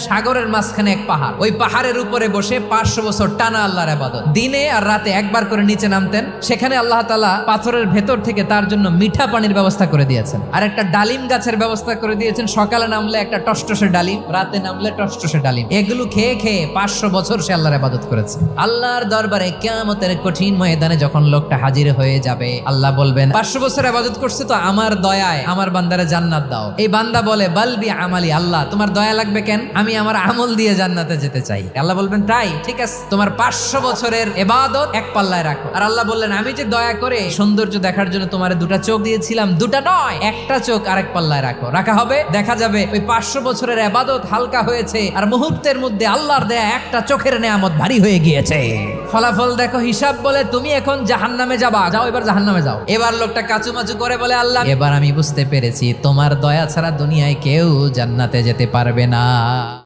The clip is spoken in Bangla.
সাগরের মাঝখানে এক পাহাড়, ওই পাহাড়ের উপরে বসে 500 বছর টানা আল্লাহর ইবাদত। দিনে আর রাতে একবার করে নিচে নামতেন। সেখানে আল্লাহ তাআলা পাথরের ভেতর থেকে তার জন্য মিঠা পানির ব্যবস্থা করে দিয়েছেন, আর একটা ডালিম গাছের ব্যবস্থা করে দিয়েছেন। সকালে নামলে একটা টসটসে ডালিম, রাতে নামলে টসটসে ডালিম। এগুলো খেয়ে খেয়ে 500 বছর সে আল্লাহর ইবাদত করেছে। আল্লাহর দরবারে কিয়ামতের কঠিন ময়দানে যখন লোকটা হাজির হয়ে যাবে, আল্লাহ বলবেন 500 বছর ইবাদত করছে তো আমার দয়ায় আমার বান্দারে জান্নাত দাও। এই বান্দা বলে বালবি আমালি, আল্লাহ তোমার দয়া লাগবে কেন? আমি আমার আমল দিয়ে জান্নাতে যেতে চাই। আল্লাহ বলবেন তাই ঠিক আছে, তোমার 500 বছরের ইবাদত এক পাল্লায় রাখো। আর আল্লাহ বললেন আমি যে দয়া করে সৌন্দর্য দেখার জন্য তোমার দুটা চোখ দিয়েছিলাম, দুটা নয় একটা চোখ আরেক পাল্লায় রাখো। রাখা হবে, দেখা যাবে ওই 500 বছরের ইবাদত হালকা হয়েছে, আর মুহূর্তের মধ্যে আল্লাহর দেয়া একটা চোখের নেয়ামত ভারী হয়ে গিয়েছে। ফলাফল দেখো, হিসাব বলে তুমি এখন জাহান্নামে যাবা, যাও এবার জাহান্নামে যাও। এবার লোকটা কাচুমাচু করে বলে আল্লাহ এবার আমি বুঝতে পেরেছি তোমার দয়া ছাড়া দুনিয়ায় কেউ জান্নাতে যেতে পারবে না।